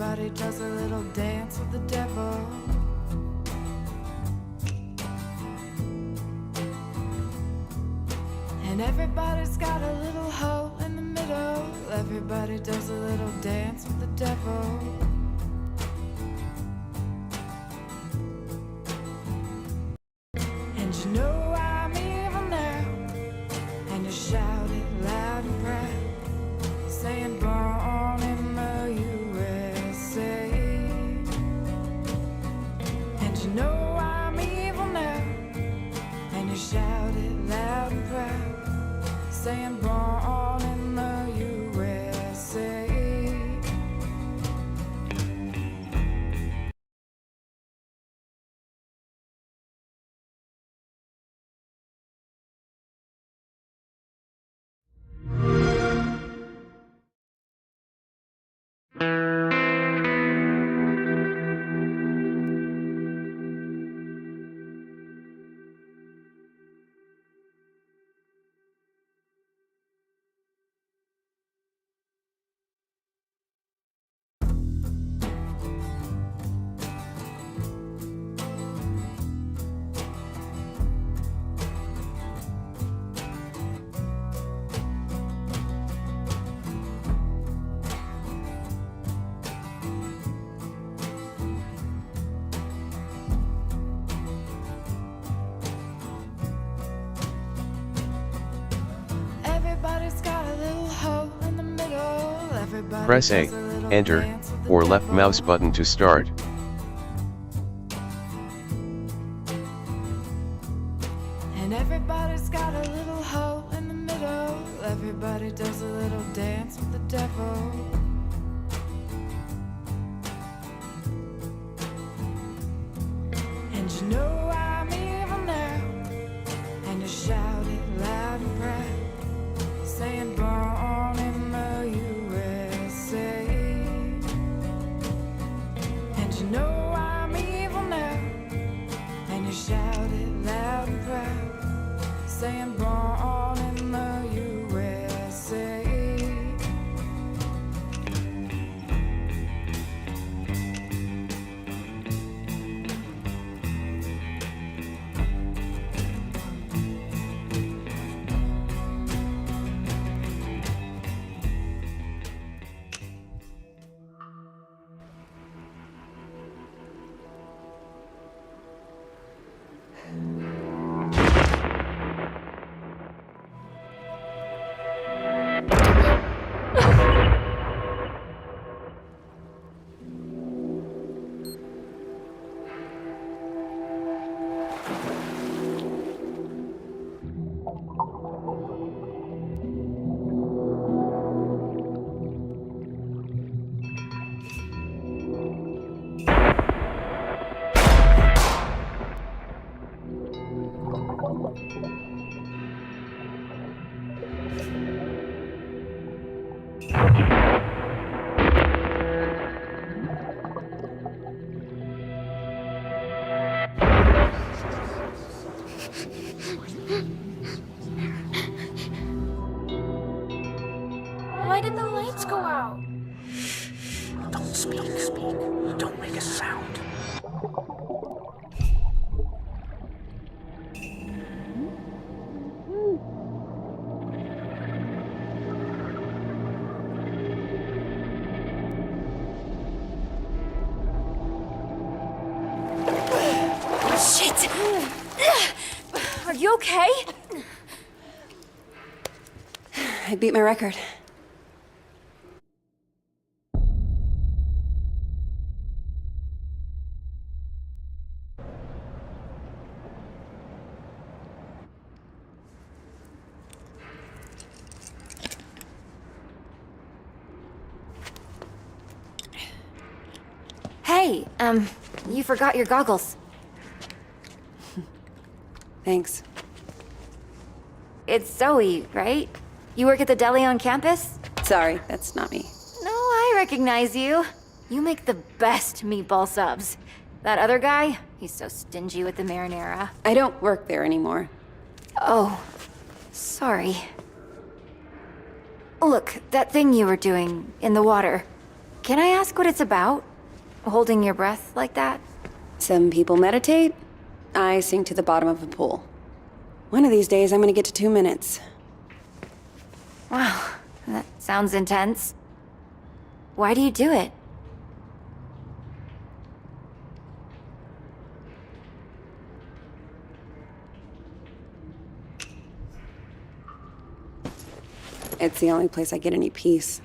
Everybody does a little dance with the devil. And everybody's got a little hole in the middle. Everybody does a little dance with the devil. And you know I'm evil now, and you shout it loud and proud, saying born in the USA. And you know I'm evil now, and you shout it loud and proud, saying born in the USA. Everybody's got a little hole in the middle. Everybody Press A, does a little Enter, dance with the or left devil. mouse button to start. And everybody's got a little hole in the middle. Everybody does a little dance with the devil. And you know I'm evil now, and you shout it loud and proud, saying born in the USA. And you know I'm evil now, and you shout it loud and proud, saying born in the USA. Why did the lights go out? Don't speak. Don't make a sound. Shit! Are you okay? I beat my record. Hey, you forgot your goggles. Thanks. It's Zoe, right? You work at the deli on campus? Sorry, that's not me. No, I recognize you. You make the best meatball subs. That other guy, he's so stingy with the marinara. I don't work there anymore. Oh, sorry. Look, that thing you were doing in the water. Can I ask what it's about? Holding your breath like that? Some people meditate. I sink to the bottom of a pool. One of these days, I'm gonna get to 2 minutes. Wow, that sounds intense. Why do you do it? It's the only place I get any peace.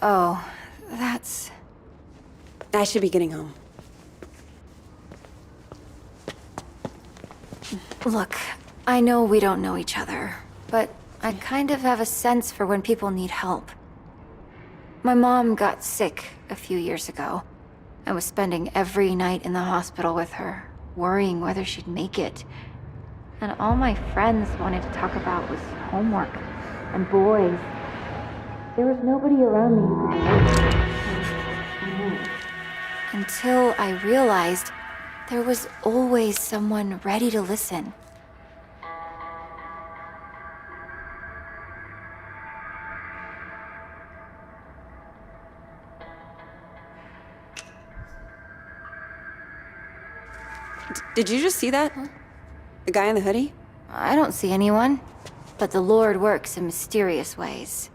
Oh, that's... I should be getting home. Look, I know we don't know each other, but I kind of have a sense for when people need help. My mom got sick a few years ago. I was spending every night in the hospital with her, worrying whether she'd make it. And all my friends wanted to talk about was homework and boys. There was nobody around me who could help. Until I realized there was always someone ready to listen. Did you just see that? The guy in the hoodie? I don't see anyone, but the Lord works in mysterious ways.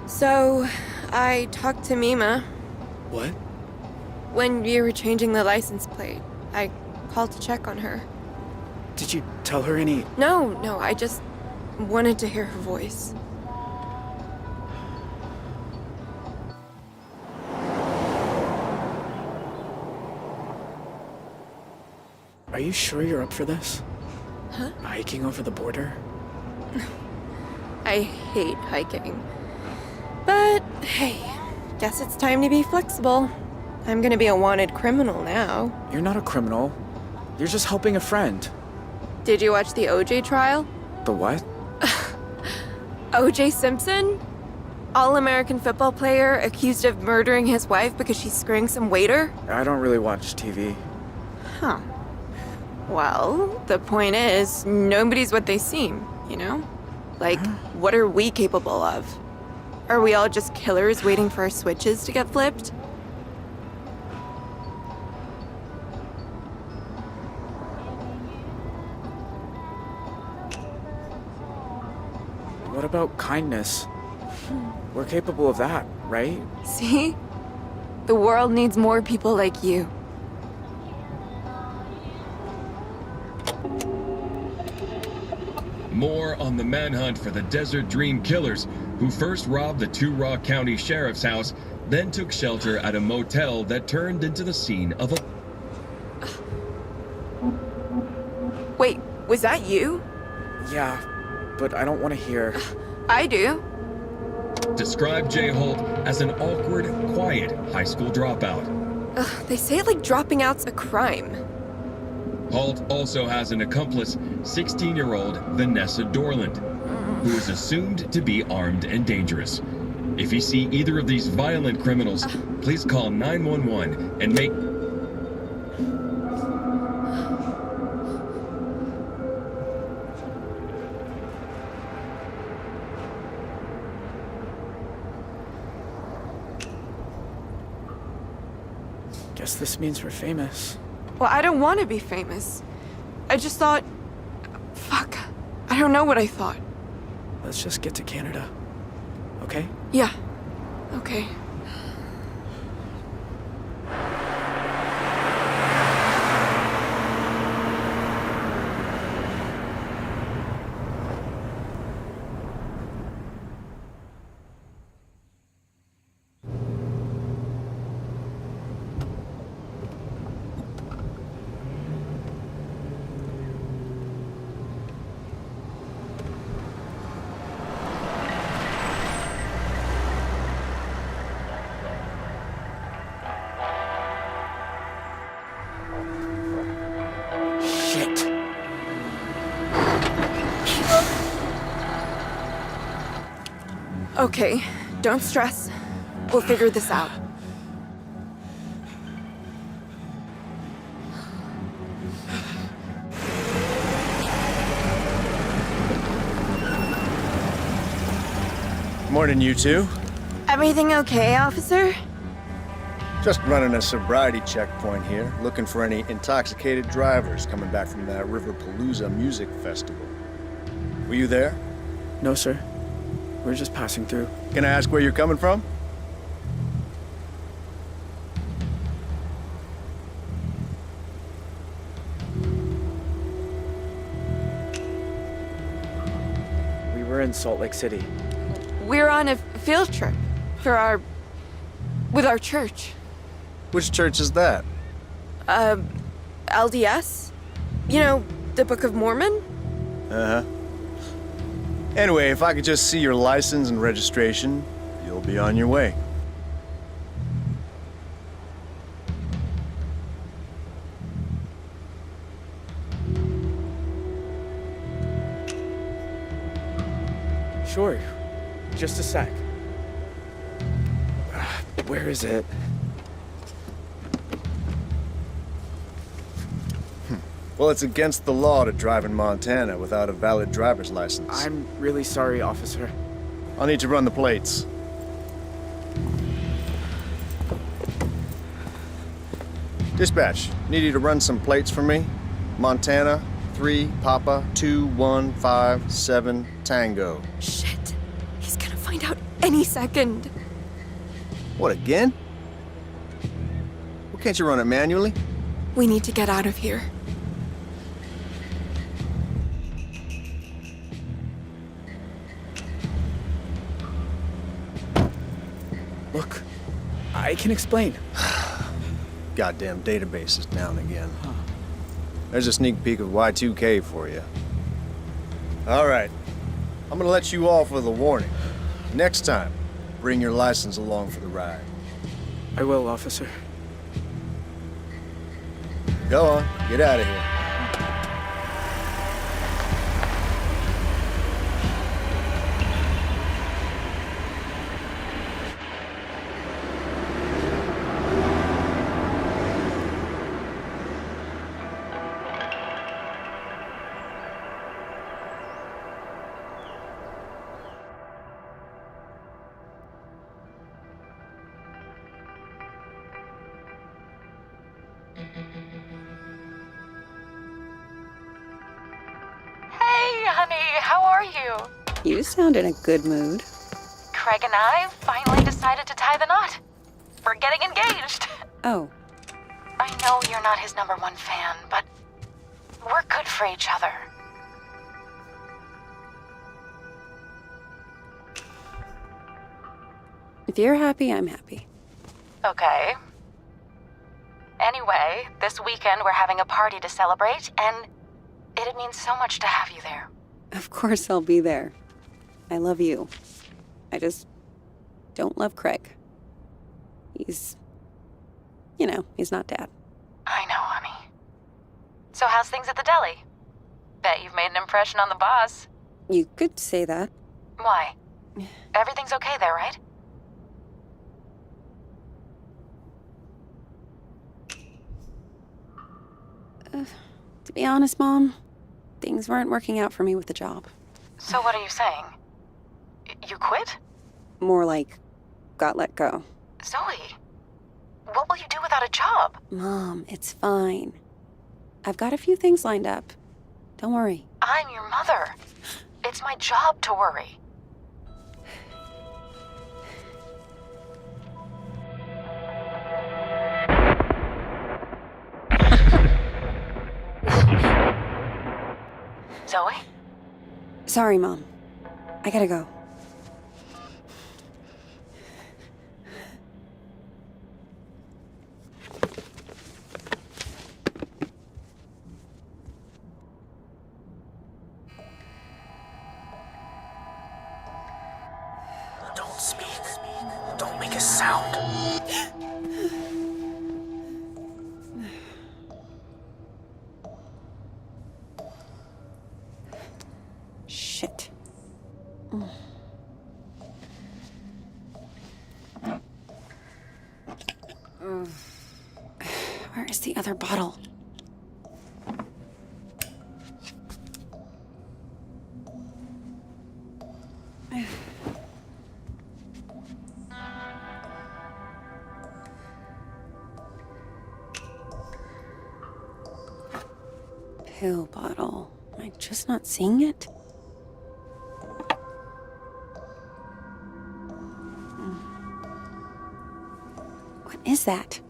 So, I talked to Mima. What? When you were changing the license plate, I called to check on her. Did you tell her any... No, I just wanted to hear her voice. Are you sure you're up for this? Huh? Hiking over the border? I hate hiking. But, hey, guess it's time to be flexible. I'm gonna be a wanted criminal now. You're not a criminal. You're just helping a friend. Did you watch the OJ trial? The what? OJ Simpson? All-American football player accused of murdering his wife because she's screwing some waiter? I don't really watch TV. Huh. Well, the point is, nobody's what they seem, you know? Like, what are we capable of? Are we all just killers waiting for our switches to get flipped? What about kindness? We're capable of that, right? See? The world needs more people like you. More on the manhunt for the Desert Dream Killers, who first robbed the Two Rock County Sheriff's house, then took shelter at a motel that turned into the scene of a... Wait, was that you? Yeah, but I don't want to hear... I do. Described Jay Holt as an awkward, quiet high school dropout. They say like dropping out's a crime. Holt also has an accomplice, 16-year-old Vanessa Dorland, who is assumed to be armed and dangerous. If you see either of these violent criminals, please call 911 and make... Guess this means we're famous. Well, I don't want to be famous. I just thought... Fuck. I don't know what I thought. Let's just get to Canada. Okay? Yeah. Okay. Okay, don't stress. We'll figure this out. Morning, you two. Everything okay, officer? Just running a sobriety checkpoint here, looking for any intoxicated drivers coming back from that Riverpalooza music festival. Were you there? No, sir. We're just passing through. Can I ask where you're coming from? We were in Salt Lake City. We're on a field trip with our church. Which church is that? LDS? You know, the Book of Mormon? Uh-huh. Anyway, if I could just see your license and registration, you'll be on your way. Sure. Just a sec. Where is it? Well, it's against the law to drive in Montana without a valid driver's license. I'm really sorry, officer. I'll need to run the plates. Dispatch, need you to run some plates for me. Montana, 3 Papa 2157 Tango. Shit. He's gonna find out any second. What, again? Well, can't you run it manually? We need to get out of here. Look, I can explain. Goddamn database is down again. There's a sneak peek of Y2K for you. All right. I'm gonna let you off with a warning. Next time, bring your license along for the ride. I will, officer. Go on, get out of here. Hey, honey, how are you? You sound in a good mood. Craig and I finally decided to tie the knot. We're getting engaged. Oh, I know you're not his #1 fan, but we're good for each other. if you're happy, I'm happy. Okay. Anyway, this weekend we're having a party to celebrate, and it'd mean so much to have you there. Of course I'll be there. I love you. I just don't love Craig. He's not Dad. I know, honey. So how's things at the deli? Bet you've made an impression on the boss. You could say that. Why? Everything's okay there, right? To be honest, Mom, things weren't working out for me with the job. So what are you saying? You quit? More like, got let go. Zoe, what will you do without a job? Mom, it's fine. I've got a few things lined up. Don't worry. I'm your mother. It's my job to worry. Zoe? Sorry, Mom. I gotta go. Don't speak. Don't make a sound. Shit. the other bottle? Pill bottle. Am I just not seeing it? What is that?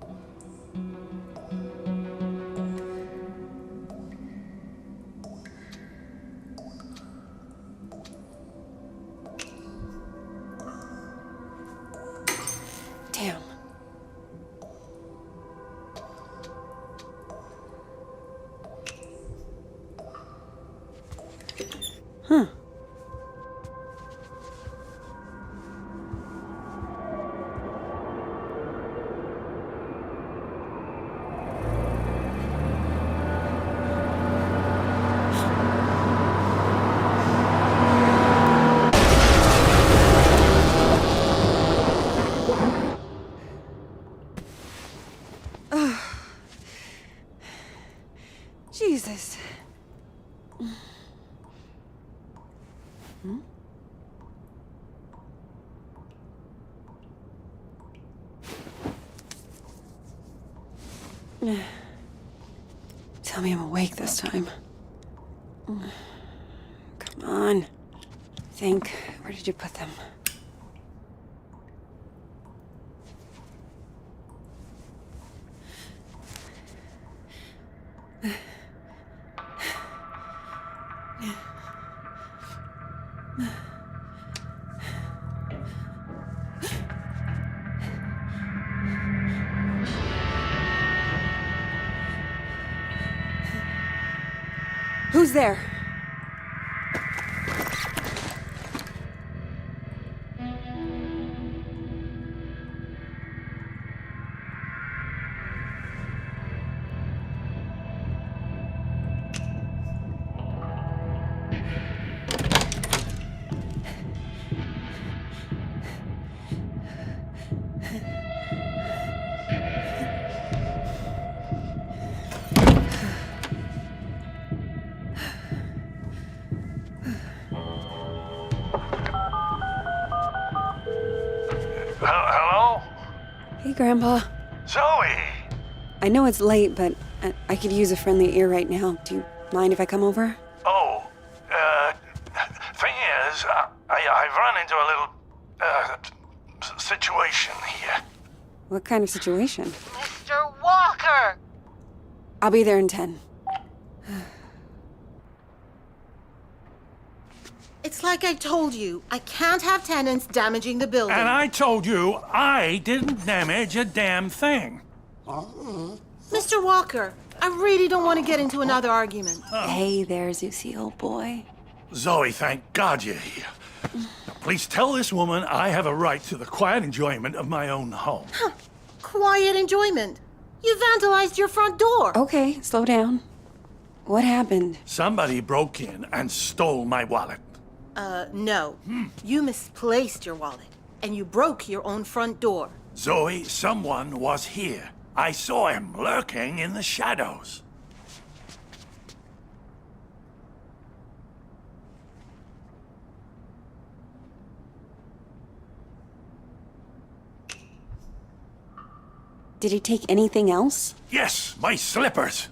Damn. Huh. Jesus. Tell me I'm awake this time. Come on. Think. Where did you put them? Who's there? Hello? Hey, Grandpa. Zoe! I know it's late, but I could use a friendly ear right now. Do you mind if I come over? Oh, thing is, I've run into a little, situation here. What kind of situation? Mr. Walker! I'll be there in 10. It's like I told you. I can't have tenants damaging the building. And I told you I didn't damage a damn thing. Mr. Walker, I really don't want to get into another argument. Hey there, Zeusy, old boy. Zoe, thank God you're here. Now, please tell this woman I have a right to the quiet enjoyment of my own home. Quiet enjoyment. You vandalized your front door. Okay, slow down. What happened? Somebody broke in and stole my wallet. No. You misplaced your wallet, and you broke your own front door. Zoe, someone was here. I saw him lurking in the shadows. Did he take anything else? Yes, my slippers.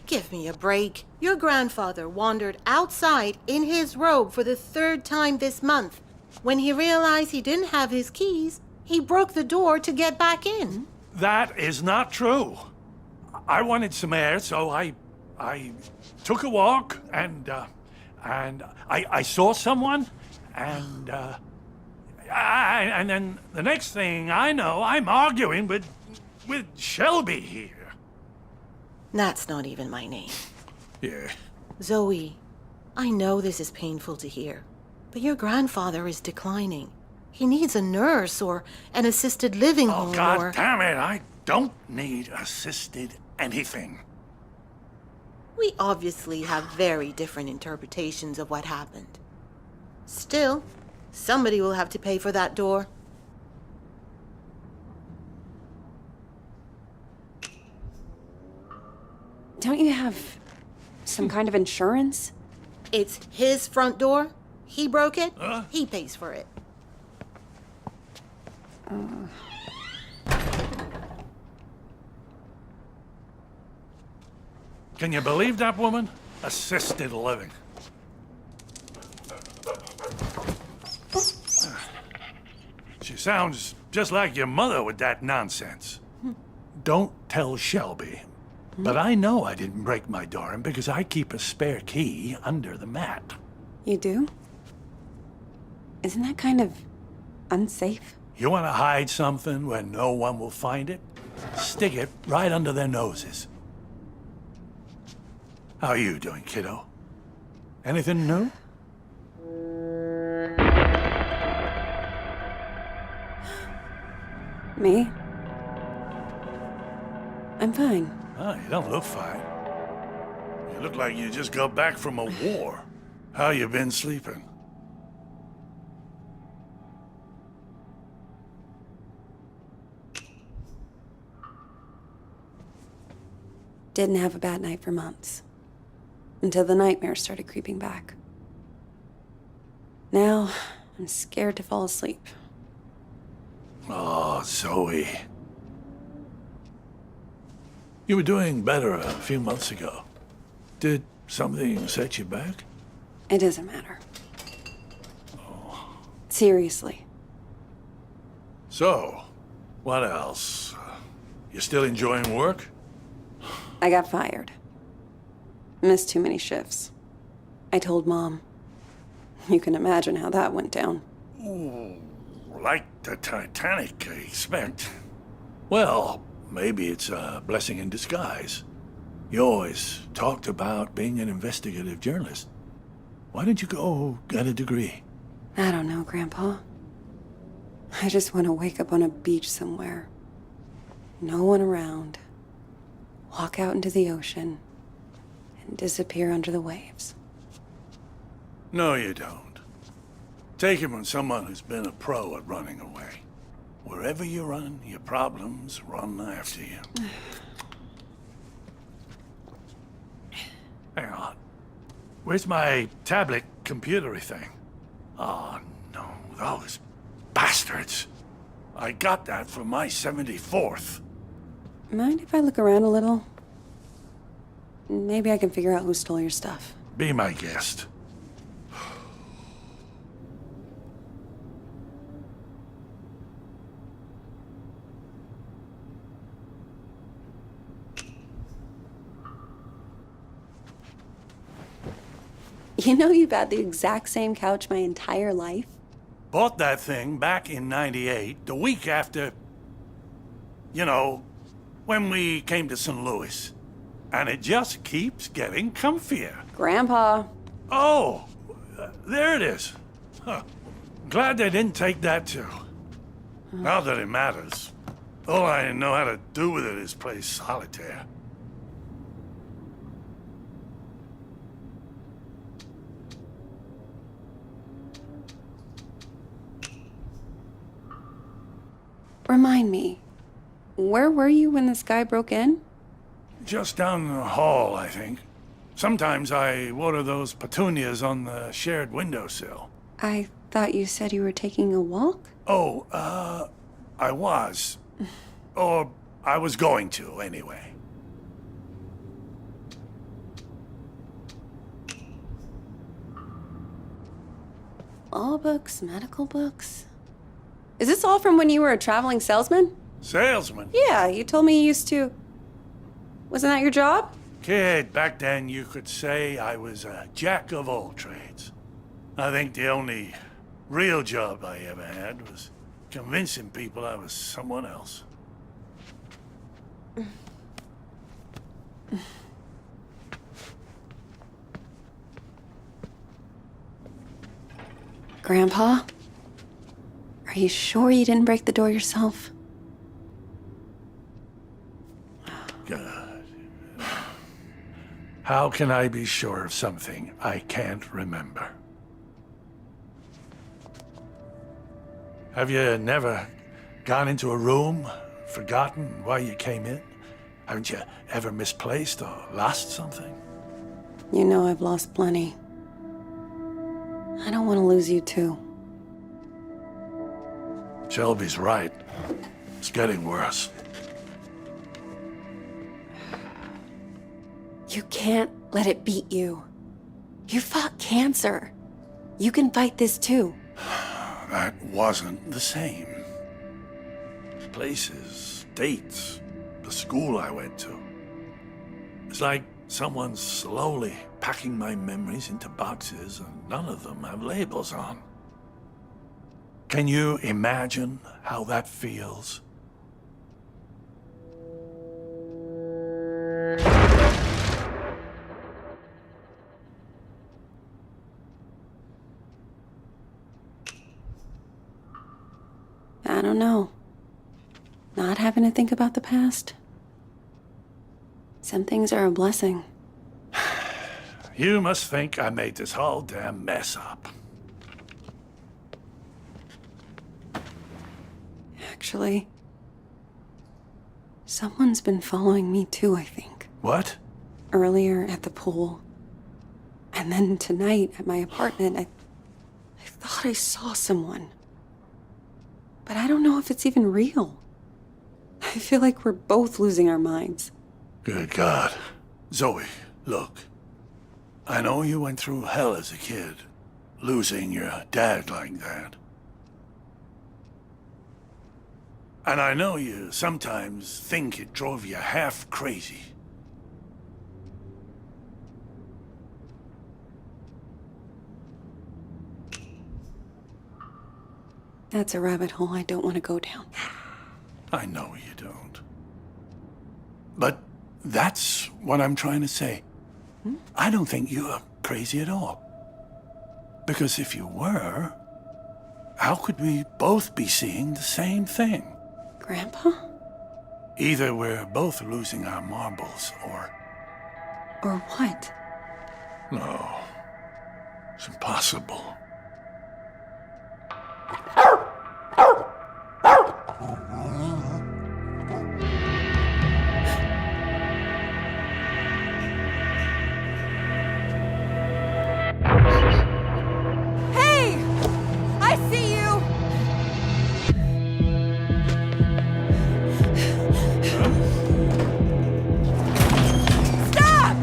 Give me a break. Your grandfather wandered outside in his robe for the 3rd time this month. When he realized he didn't have his keys, he broke the door to get back in. That is not true. I wanted some air, so I took a walk, and I saw someone, and then the next thing I know, I'm arguing with Shelby here. That's not even my name. Yeah. Zoe, I know this is painful to hear, but your grandfather is declining. He needs a nurse or an assisted living home Oh, God or... damn it, I don't need assisted anything. We obviously have very different interpretations of what happened. Still, somebody will have to pay for that door. Don't you have some kind of insurance? It's his front door. He broke it. He pays for it. Can you believe that woman? Assisted living. She sounds just like your mother with that nonsense. Don't tell Shelby. But I know I didn't break my door in because I keep a spare key under the mat. You do? Isn't that kind of unsafe? You want to hide something where no one will find it? Stick it right under their noses. How are you doing, kiddo? Anything new? Me? I'm fine. Oh, you don't look fine. You look like you just got back from a war. How you been sleeping? Didn't have a bad night for months. Until the nightmares started creeping back. Now, I'm scared to fall asleep. Oh, Zoe. You were doing better a few months ago. Did something set you back? It doesn't matter. Seriously. So, what else? You still enjoying work? I got fired. Missed too many shifts. I told Mom. You can imagine how that went down. Ooh, like the Titanic, I expect. Well, maybe it's a blessing in disguise. You always talked about being an investigative journalist. Why didn't you go get a degree? I don't know, Grandpa. I just want to wake up on a beach somewhere. No one around. Walk out into the ocean and disappear under the waves. No, you don't. Take it from someone who's been a pro at running away. Wherever you run, your problems run after you. Hang on. Where's my tablet computery thing? Oh, no, those bastards. I got that for my 74th. Mind if I look around a little? Maybe I can figure out who stole your stuff. Be my guest. You know you've had the exact same couch my entire life? Bought that thing back in '98, the week after, you know, when we came to St. Louis. And it just keeps getting comfier. Grandpa. Oh, there it is. Huh. Glad they didn't take that too. Not that it matters. All I know how to do with it is play solitaire. Remind me, where were you when this guy broke in? Just down the hall, I think. Sometimes I water those petunias on the shared windowsill. I thought you said you were taking a walk? Oh, I was. Or I was going to, anyway. Law books, medical books. Is this all from when you were a traveling salesman? Salesman? Yeah, you told me you used to. Wasn't that your job? Kid, back then you could say I was a jack of all trades. I think the only real job I ever had was convincing people I was someone else. Grandpa? Are you sure you didn't break the door yourself? God. How can I be sure of something I can't remember? Have you never gone into a room, forgotten why you came in? Haven't you ever misplaced or lost something? You know I've lost plenty. I don't want to lose you too. Shelby's right. It's getting worse. You can't let it beat you. You fought cancer. You can fight this too. That wasn't the same. Places, dates, the school I went to. It's like someone's slowly packing my memories into boxes and none of them have labels on. Can you imagine how that feels? I don't know. Not having to think about the past. Some things are a blessing. You must think I made this whole damn mess up. Actually, someone's been following me too, I think. What? Earlier at the pool. And then tonight at my apartment, I thought I saw someone. But I don't know if it's even real. I feel like we're both losing our minds. Good God. Zoe, look. I know you went through hell as a kid, losing your dad like that. And I know you sometimes think it drove you half crazy. That's a rabbit hole I don't want to go down. I know you don't. But that's what I'm trying to say. I don't think you're crazy at all. Because if you were, how could we both be seeing the same thing? Grandpa? Either we're both losing our marbles, or... Or what? No. It's impossible. Hey! I see you! Stop!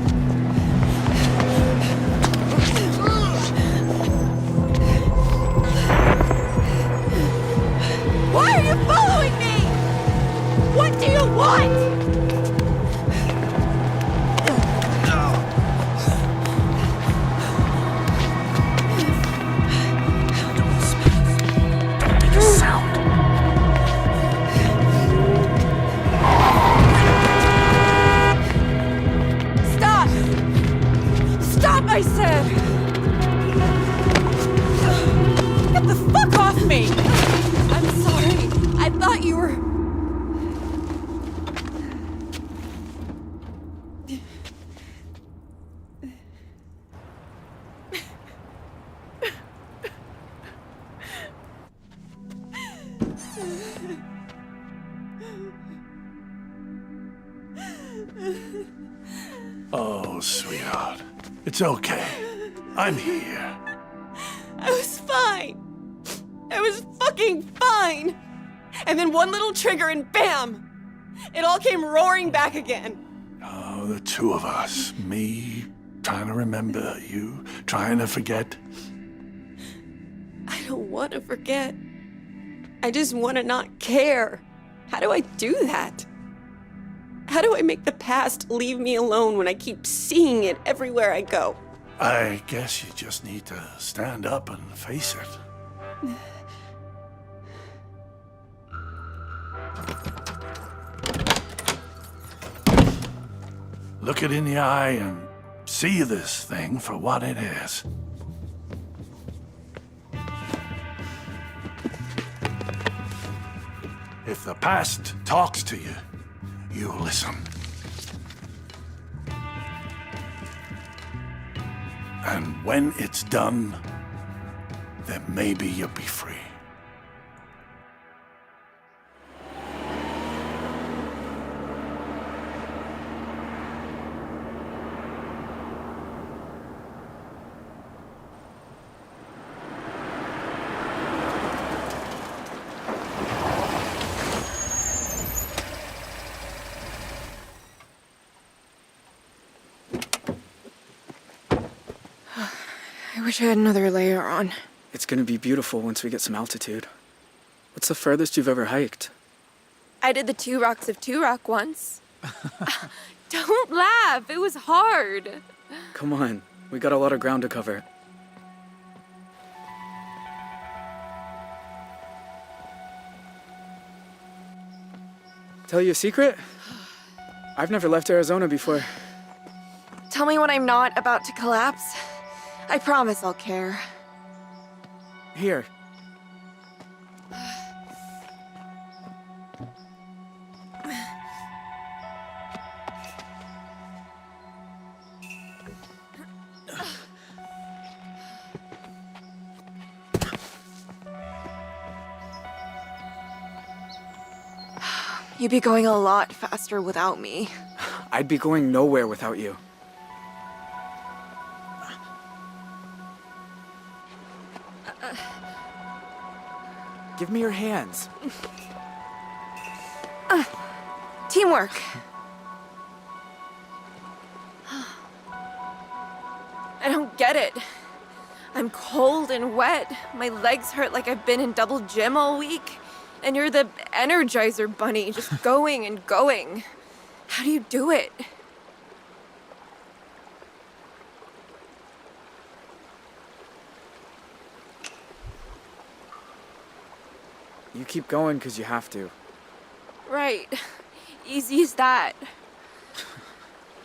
Why are you following me? What do you want? Make a sound. Stop! Stop, I said! Get the fuck off me! I'm sorry. I thought you were... Oh, sweetheart. It's okay. I'm here. I was fine. I was fucking fine. And then one little trigger and bam! It all came roaring back again. Oh, the two of us. Me trying to remember, you trying to forget. I don't want to forget. I just want to not care. How do I do that? How do I make the past leave me alone when I keep seeing it everywhere I go? I guess you just need to stand up and face it. Look it in the eye and see this thing for what it is. If the past talks to you, you listen. And when it's done, then maybe you'll be free. I wish I had another layer on. It's gonna be beautiful once we get some altitude. What's the furthest you've ever hiked? I did the 2 Rocks of 2 Rock once. Don't laugh, it was hard. Come on, we got a lot of ground to cover. Tell you a secret? I've never left Arizona before. Tell me when I'm not about to collapse. I promise I'll care. Here. You'd be going a lot faster without me. I'd be going nowhere without you. Give me your hands. Teamwork. I don't get it. I'm cold and wet. My legs hurt like I've been in double gym all week. And you're the Energizer Bunny, just going and going. How do you do it? You keep going because you have to. Right. Easy as that.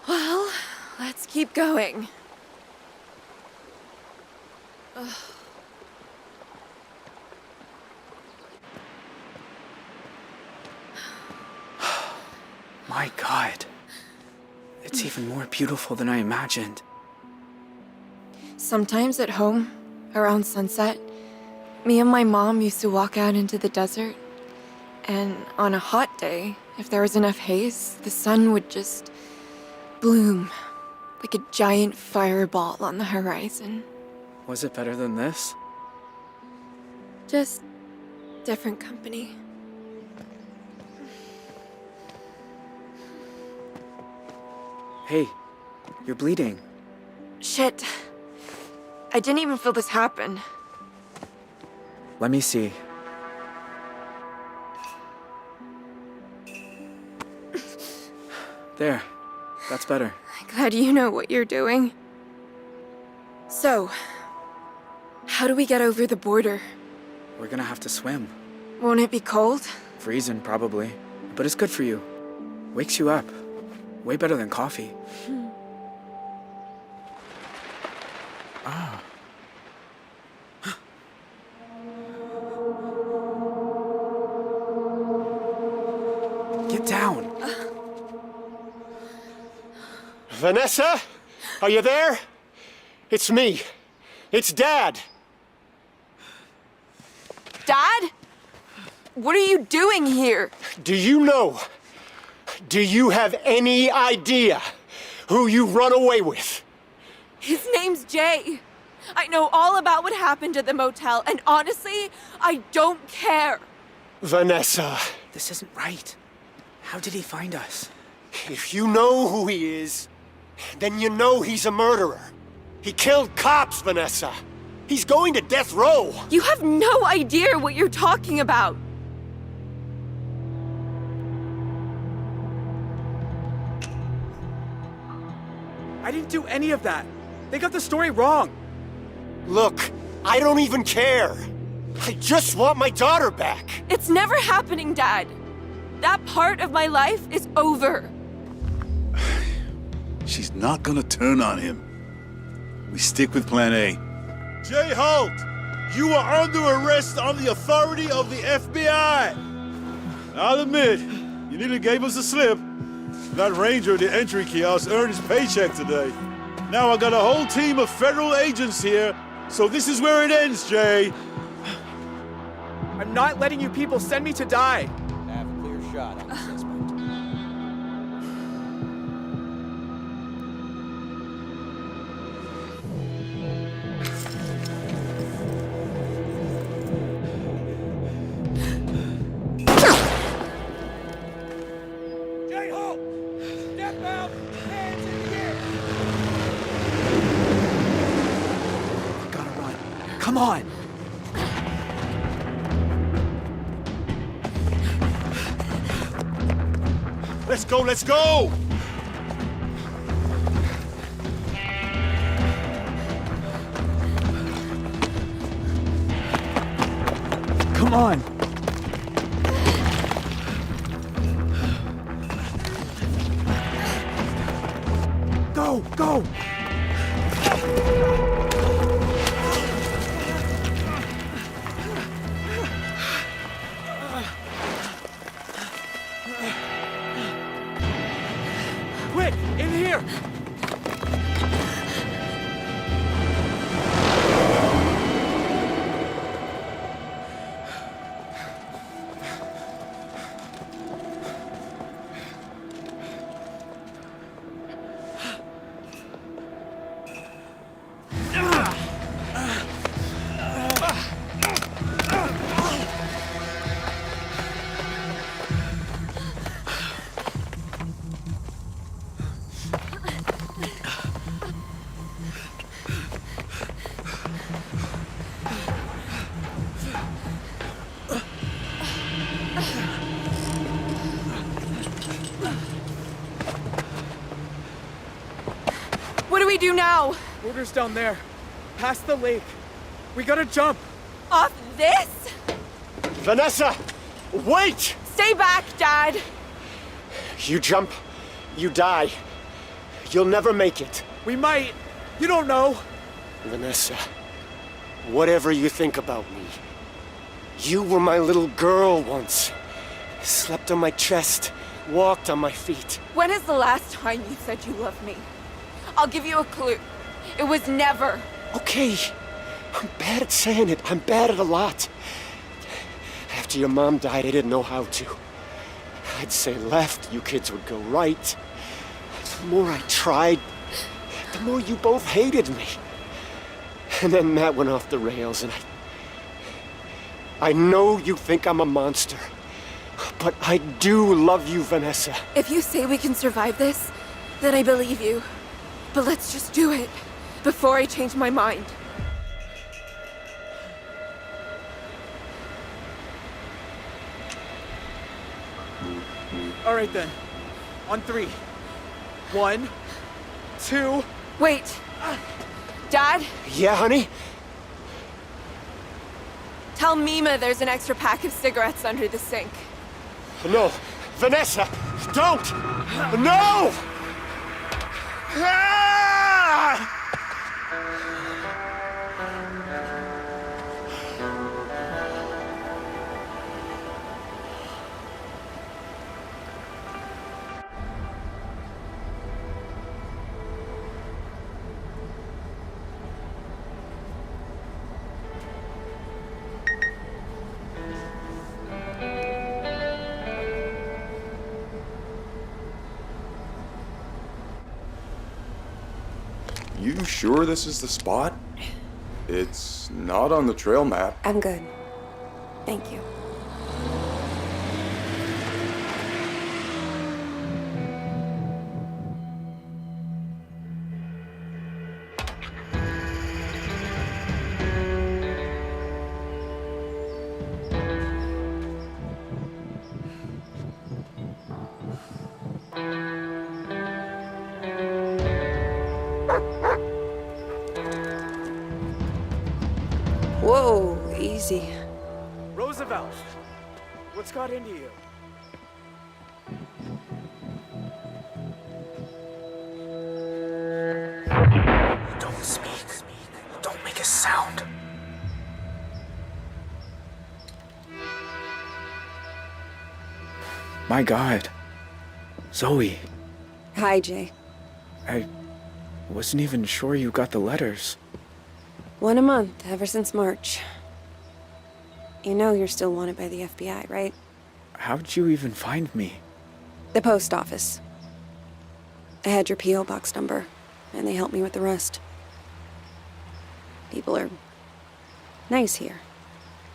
Well, let's keep going. Ugh. My God. It's even more beautiful than I imagined. Sometimes at home, around sunset, me and my mom used to walk out into the desert. And on a hot day, if there was enough haze, the sun would just bloom like a giant fireball on the horizon. Was it better than this? Just different company. Hey, you're bleeding. Shit. I didn't even feel this happen. Let me see. There. That's better. Glad you know what you're doing. So, how do we get over the border? We're gonna have to swim. Won't it be cold? Freezing, probably. But it's good for you. Wakes you up. Way better than coffee. Ah. Get down. Vanessa? Are you there? It's me. It's Dad. Dad? What are you doing here? Do you know? Do you have any idea who you run away with? His name's Jay. I know all about what happened at the motel, and honestly, I don't care. Vanessa. This isn't right. How did he find us? If you know who he is, then you know he's a murderer. He killed cops, Vanessa. He's going to death row. You have no idea what you're talking about. I didn't do any of that. They got the story wrong. Look, I don't even care. I just want my daughter back. It's never happening, Dad. That part of my life is over. She's not gonna turn on him. We stick with plan A. Jay Holt, you are under arrest on the authority of the FBI. I'll admit, you nearly gave us a slip. That ranger at the entry kiosk earned his paycheck today. Now I got a whole team of federal agents here, so this is where it ends, Jay. I'm not letting you people send me to die. Have a clear shot on the suspect. Jay Holt, step out, hands in the air. Come on! Let's go, let's go! Come on! Go, go! Quick, in here! What do we do now? Water's down there, past the lake. We gotta jump. Off this? Vanessa! Wait! Stay back, Dad. You jump, you die. You'll never make it. We might. You don't know. Vanessa, whatever you think about me, you were my little girl once. Slept on my chest, walked on my feet. When is the last time you said you loved me? I'll give you a clue. It was never. Okay, I'm bad at saying it. I'm bad at a lot. After your mom died, I didn't know how to. I'd say left, you kids would go right. The more I tried, the more you both hated me. And then that went off the rails, and I know you think I'm a monster, but I do love you, Vanessa. If you say we can survive this, then I believe you. But let's just do it before I change my mind. All right then. On 3. 1, 2. Wait. Dad? Yeah, honey? Tell Mima there's an extra pack of cigarettes under the sink. No. Vanessa, don't! No! Ah! You sure this is the spot? It's not on the trail map. I'm good. Thank you. Whoa, easy. Roosevelt, what's got into you? Don't speak. Don't make a sound. My God. Zoe. Hi, Jay. I wasn't even sure you got the letters. 1 a month, ever since March. You know you're still wanted by the FBI, right? How'd you even find me? The post office. I had your P.O. box number, and they helped me with the rest. People are nice here.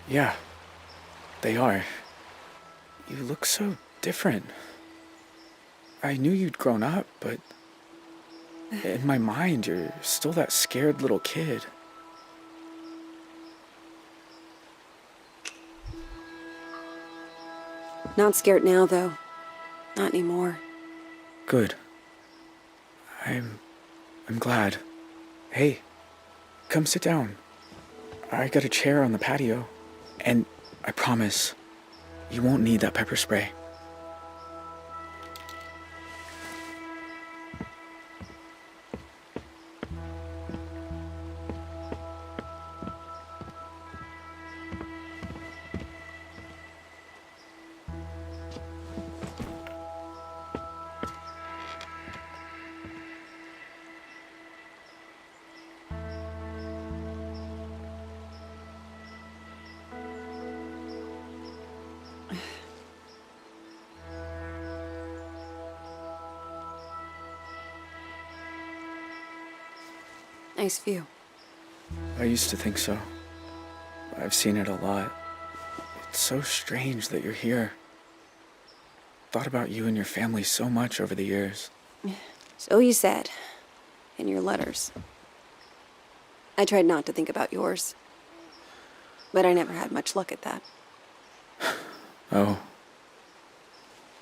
Yeah, they are. You look so different. I knew you'd grown up, but in my mind, you're still that scared little kid. Not scared now, though. Not anymore. Good. I'm glad. Hey, come sit down. I got a chair on the patio. And I promise, you won't need that pepper spray. Nice view. I used to think so. I've seen it a lot. It's so strange that you're here. Thought about you and your family so much over the years. So you said. In your letters. I tried not to think about yours. But I never had much luck at that. Oh.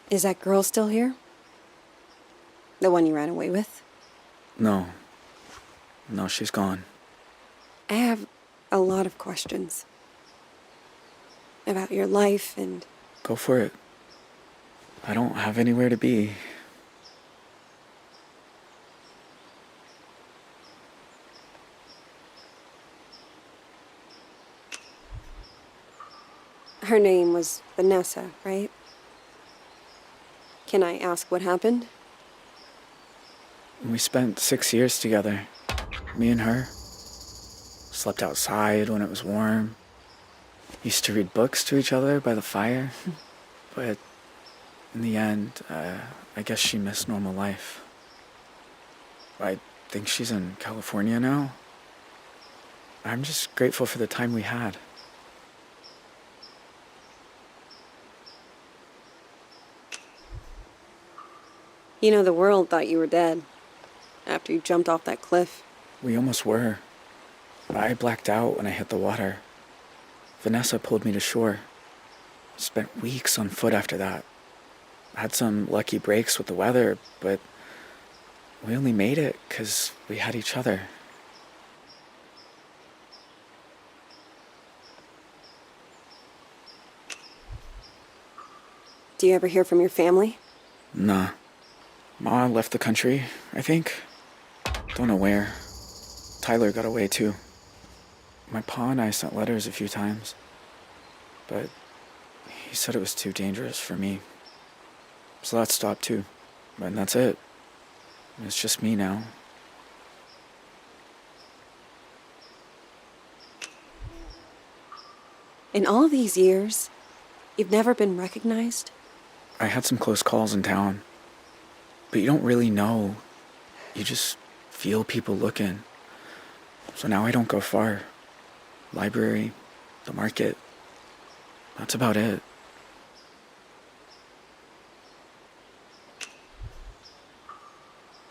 Is that girl still here? The one you ran away with? No. No, she's gone. I have a lot of questions. About your life and... Go for it. I don't have anywhere to be. Her name was Vanessa, right? Can I ask what happened? We spent 6 years together. Me and her. Slept outside when it was warm. Used to read books to each other by the fire. But in the end, I guess she missed normal life. I think she's in California now. I'm just grateful for the time we had. You know, the world thought you were dead after you jumped off that cliff. We almost were. I blacked out when I hit the water. Vanessa pulled me to shore. Spent weeks on foot after that. Had some lucky breaks with the weather, but we only made it because we had each other. Do you ever hear from your family? Nah. Ma left the country, I think. Don't know where. Tyler got away too. My pa and I sent letters a few times. But he said it was too dangerous for me. So that stopped too. And that's it. It's just me now. In all these years, you've never been recognized? I had some close calls in town. But you don't really know. You just feel people looking. So now I don't go far. Library, the market. That's about it.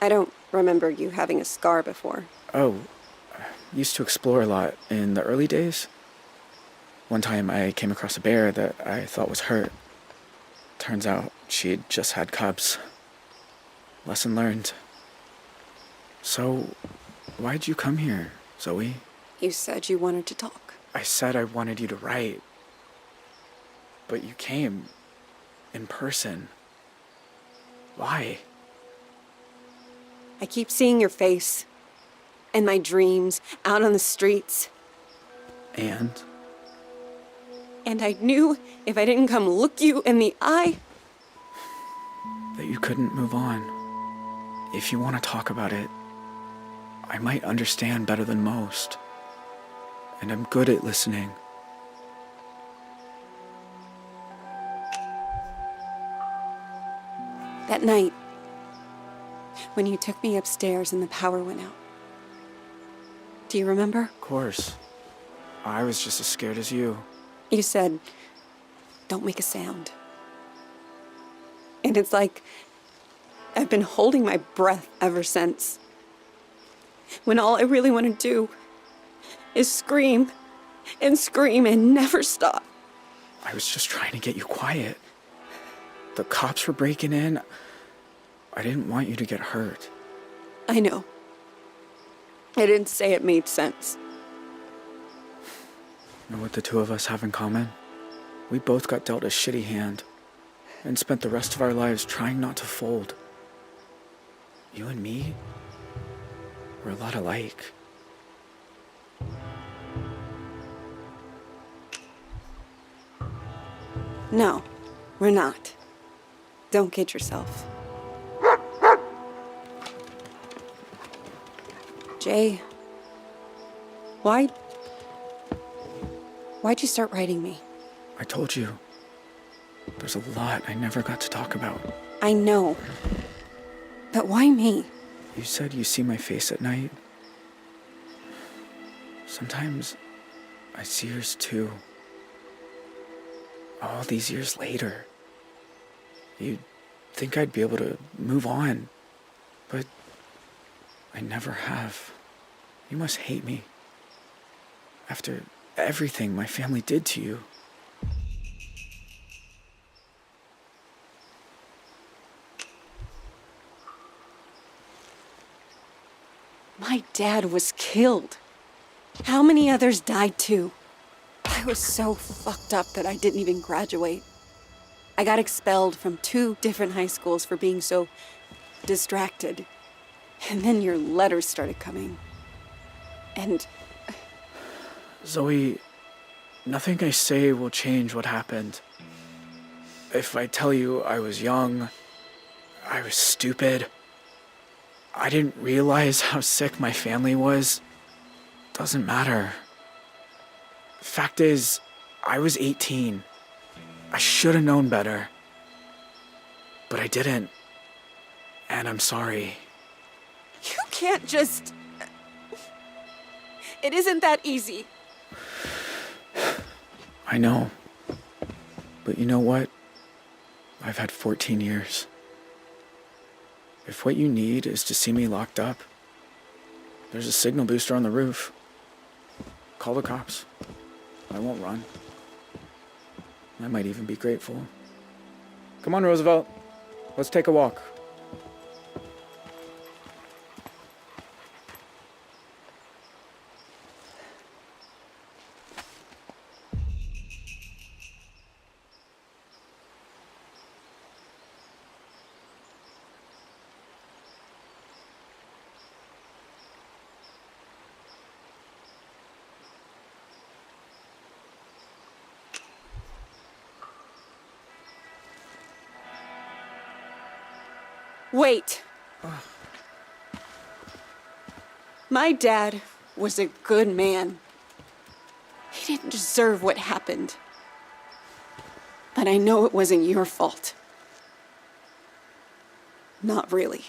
I don't remember you having a scar before. Oh, I used to explore a lot in the early days. One time I came across a bear that I thought was hurt. Turns out she'd just had cubs. Lesson learned. So, why'd you come here, Zoe? You said you wanted to talk. I said I wanted you to write. But you came in person. Why? I keep seeing your face. In my dreams, out on the streets. And? And I knew if I didn't come look you in the eye... that you couldn't move on. If you want to talk about it, I might understand better than most. And I'm good at listening. That night, when you took me upstairs and the power went out. Do you remember? Of course. I was just as scared as you. You said, don't make a sound. And it's like I've been holding my breath ever since. When all I really want to do is scream and scream and never stop. I was just trying to get you quiet. the cops were breaking in. I didn't want you to get hurt. I know. I didn't say it made sense. Know what the two of us have in common? We both got dealt a shitty hand and spent the rest of our lives trying not to fold. You and me, we're a lot alike. No, we're not. Don't kid yourself. Jay, why'd you start writing me? I told you. There's a lot I never got to talk about. I know. But why me? You said you see my face at night. Sometimes I see yours too. All these years later. You'd think I'd be able to move on, but I never have. You must hate me. After everything my family did to you. My dad was killed. How many others died too? I was so fucked up that I didn't even graduate. I got expelled from 2 different high schools for being so distracted. And then your letters started coming. And... Zoe, nothing I say will change what happened. If I tell you I was young, I was stupid, I didn't realize how sick my family was, doesn't matter. Fact is, I was 18. I should have known better. But I didn't. And I'm sorry. You can't just... It isn't that easy. I know. But you know what? I've had 14 years. If what you need is to see me locked up, there's a signal booster on the roof. Call the cops. I won't run. I might even be grateful. Come on, Roosevelt. Let's take a walk. Wait. My dad was a good man. He didn't deserve what happened. But I know it wasn't your fault. Not really.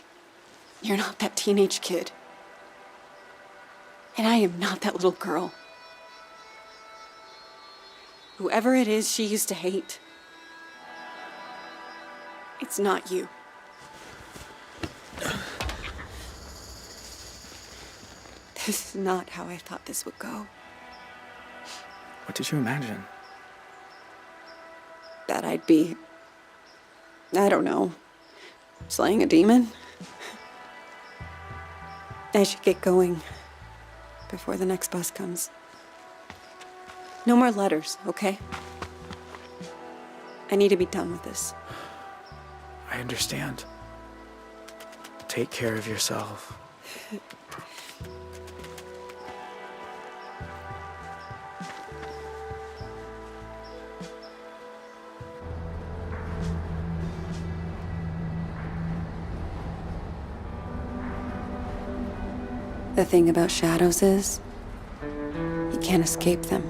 You're not that teenage kid. And I am not that little girl. Whoever it is she used to hate, it's not you. This is not how I thought this would go. What did you imagine? That I'd be, I don't know, slaying a demon? I should get going before the next bus comes. No more letters, okay? I need to be done with this. I understand. Take care of yourself. The thing about shadows is, you can't escape them.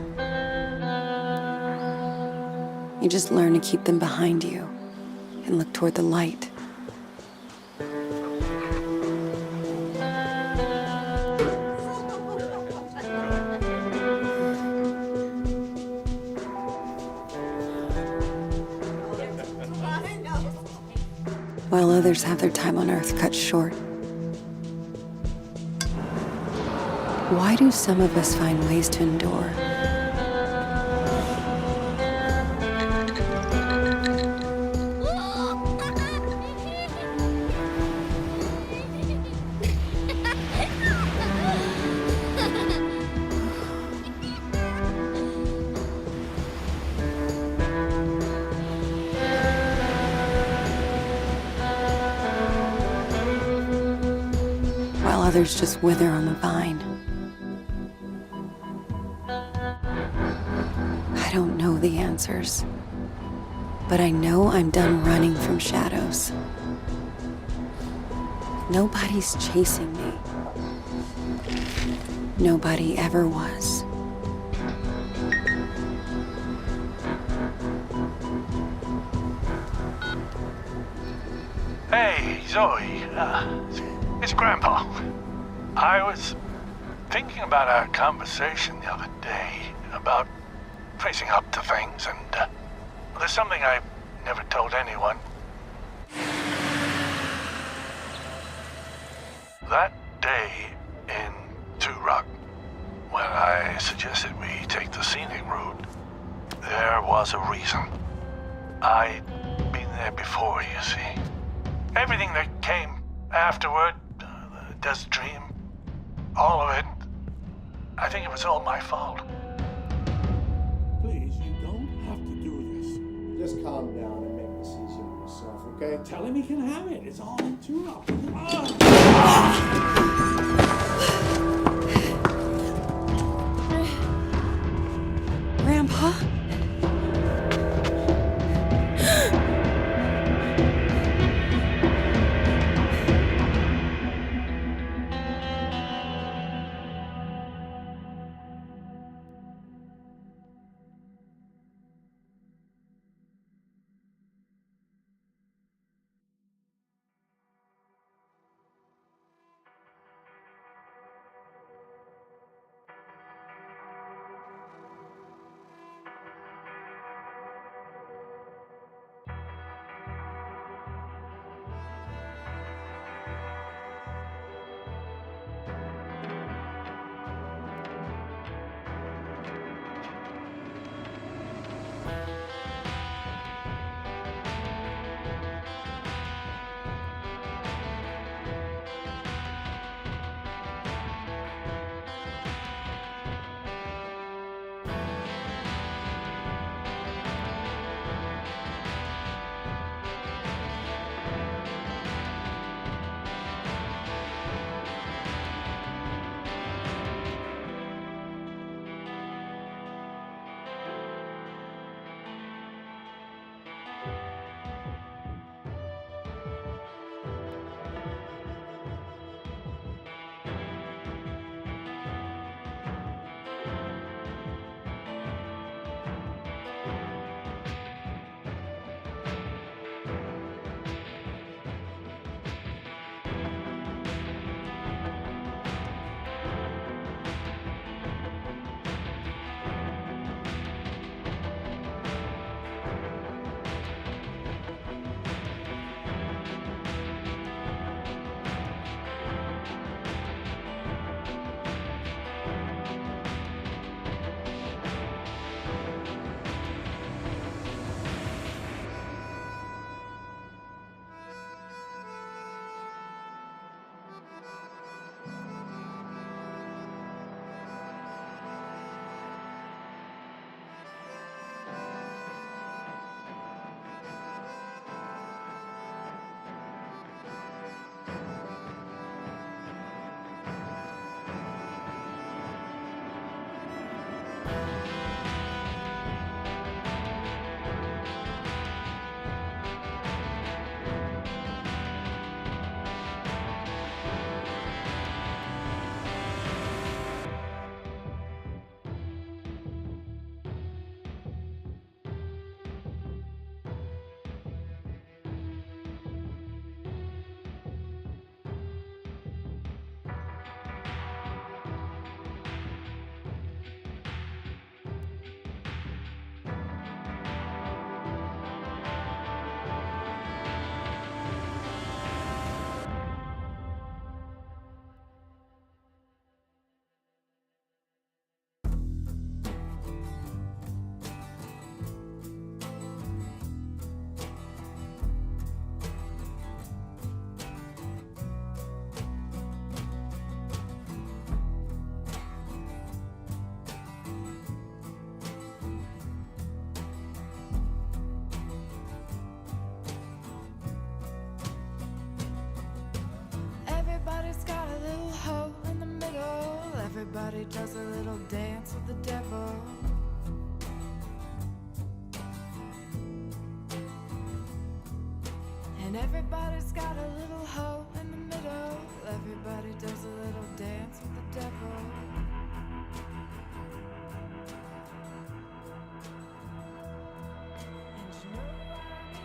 You just learn to keep them behind you and look toward the light. While others have their time on Earth cut short. Why do some of us find ways to endure? while others just wither on the vine. I don't know the answers, but I know I'm done running from shadows. Nobody's chasing me. Nobody ever was. Hey, Zoe. It's Grandpa. I was thinking about our conversation the other day about facing up to things, and there's something I never told anyone. That day in Two Rock, when I suggested we take the scenic route, there was a reason. I'd been there before, you see. Everything that came afterward, the desert dream, all of it, I think it was all my fault. Please, you don't have to do this. Just calm down and make this easy on yourself, okay? Tell him he can have it. It's all too rough. Grandpa? everybody does a little dance with the devil. And everybody's got a little hole in the middle. Everybody does a little dance with the devil. And you know I'm evil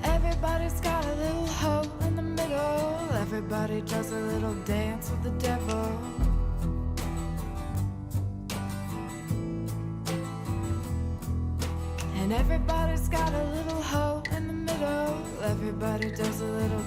Everybody's got a little hole in the middle. Everybody does a little dance with the devil. And everybody's got a little hole in the middle. Everybody does a little